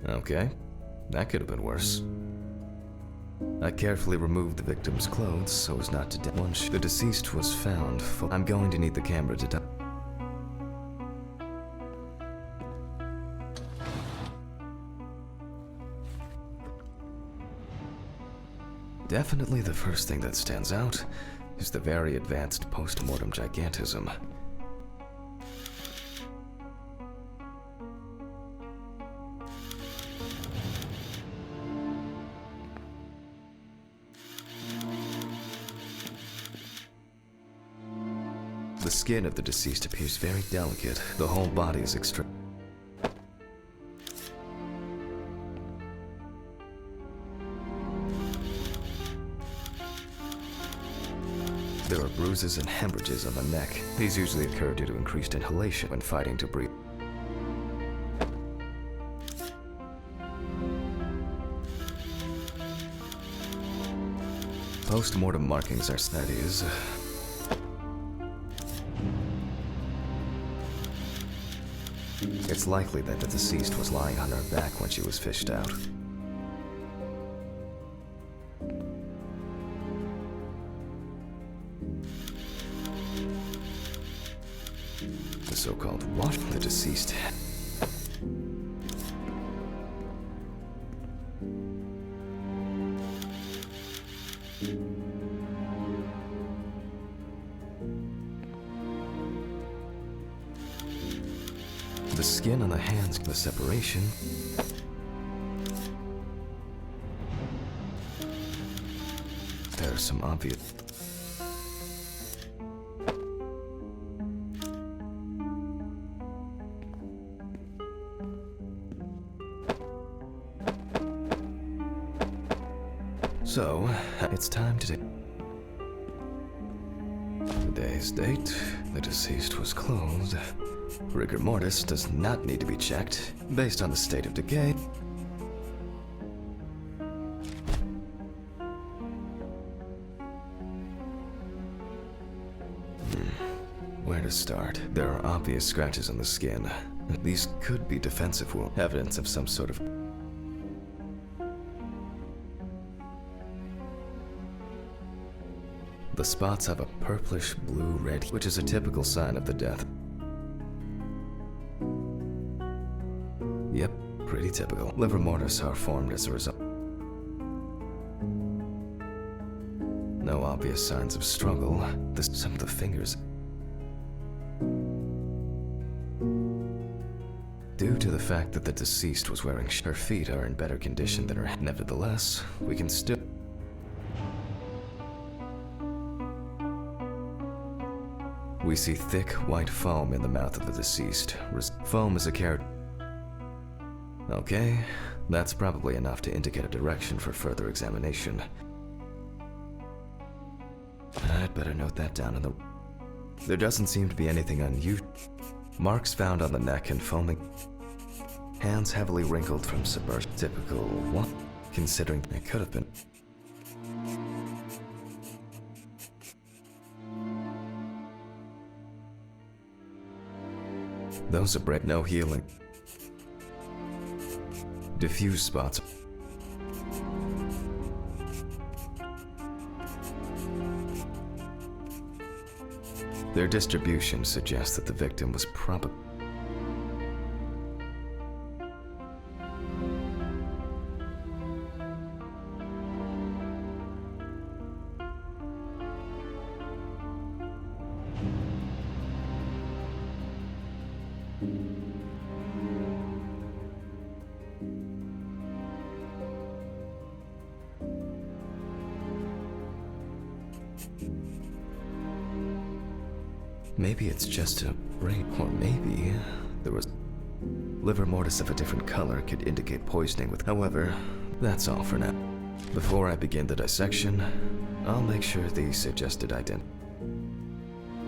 Okay, that could have been worse. I carefully removed the victim's clothes so as not to once the deceased was found. I'm going to need the camera to Definitely the first thing that stands out is the very advanced post-mortem gigantism. The skin of the deceased appears very delicate. The whole body is There are bruises and hemorrhages on the neck. These usually occur due to increased inhalation when fighting to breathe. Post-mortem markings are studies. It's likely that the deceased was lying on her back when she was fished out. The so-called wash the deceased. The skin on the hands, the separation. There are some obvious. So, it's time to Today's date, the deceased was clothed. Rigor mortis does not need to be checked, based on the state of decay. Where to start? There are obvious scratches on the skin. These could be defensive wounds, evidence of some sort of... The spots have a purplish blue-red, which is a typical sign of the death. Yep, pretty typical. Liver mortis are formed as a result. No obvious signs of struggle. Some of the fingers. Due to the fact that the deceased was wearing her feet are in better condition than her. Nevertheless, we can still... We see thick, white foam in the mouth of the deceased. Foam is a character. Okay, that's probably enough to indicate a direction for further examination. I'd better note that down in the... There doesn't seem to be anything unusual. Marks found on the neck and foaming. Hands heavily wrinkled from submersion. Typical what? Considering it could have been. Those are no healing. Diffuse spots. Their distribution suggests that the victim was probably... Maybe it's just a brain, or maybe there was... Liver mortis of a different color could indicate poisoning with... However, that's all for now. Before I begin the dissection, I'll make sure the suggested identity...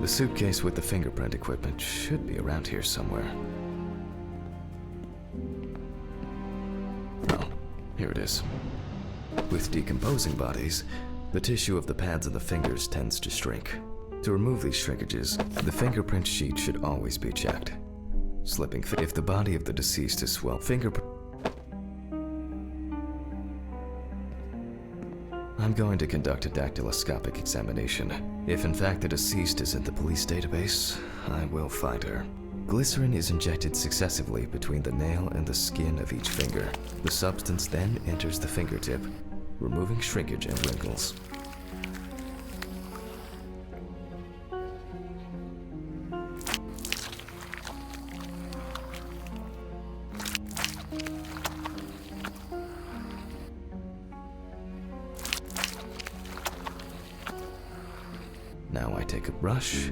The suitcase with the fingerprint equipment should be around here somewhere. Oh, here it is. With decomposing bodies, the tissue of the pads of the fingers tends to shrink. To remove these shrinkages, the fingerprint sheet should always be checked. Slipping if the body of the deceased is swelled, fingerprint... I'm going to conduct a dactyloscopic examination. If in fact the deceased is in the police database, I will find her. Glycerin is injected successively between the nail and the skin of each finger. The substance then enters the fingertip, removing shrinkage and wrinkles. Now I take a brush.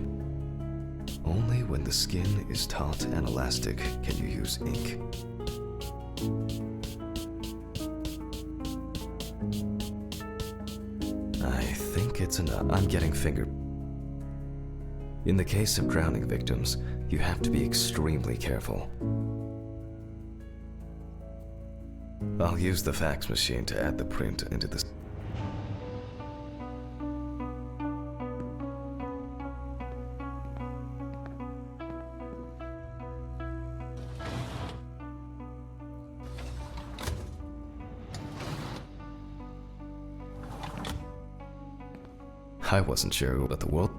Only when the skin is taut and elastic can you use ink. I think it's enough. I'm getting finger. In the case of drowning victims, you have to be extremely careful. I'll use the fax machine to add the print into the... I wasn't sure what the world...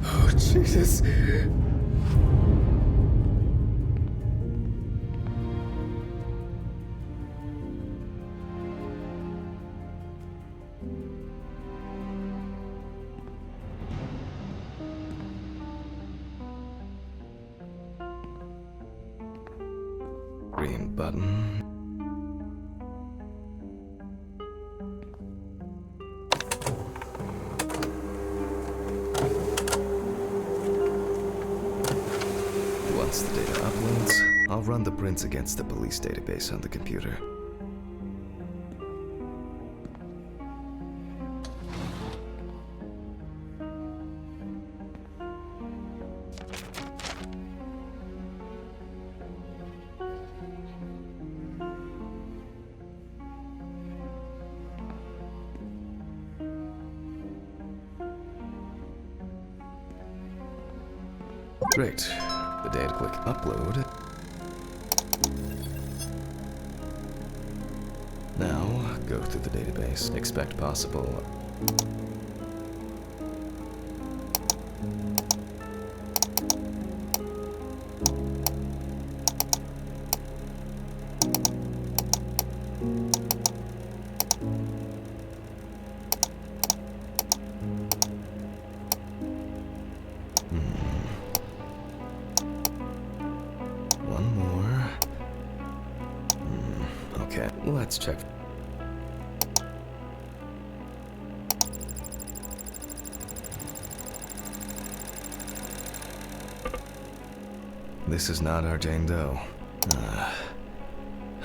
Oh, Jesus. Green button. Once the data uploads, I'll run the prints against the police database on the computer. Great. The data click upload. Now, go through the database. Expect possible... One more. Okay, let's check. This is not our Jane Doe.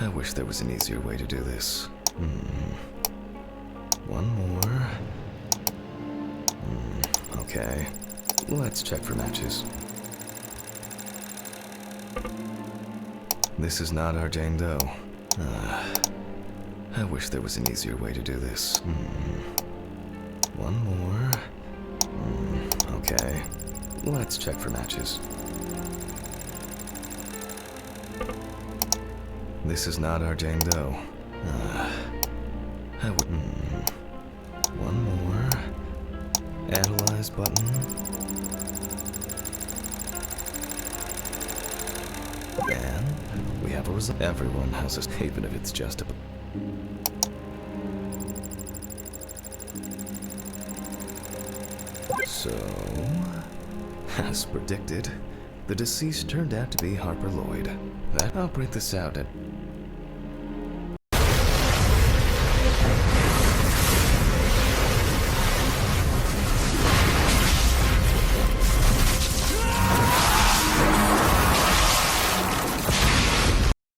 I wish there was an easier way to do this. One more. Okay, let's check for matches. This is not our Jane Doe. I wish there was an easier way to do this. One more. Okay, let's check for matches. This is not our Jane Doe. I would... One more. Analyze button. And we have a result. Everyone has a, even if it's just a... So, as predicted, the deceased turned out to be Harper Lloyd. I'll break this out at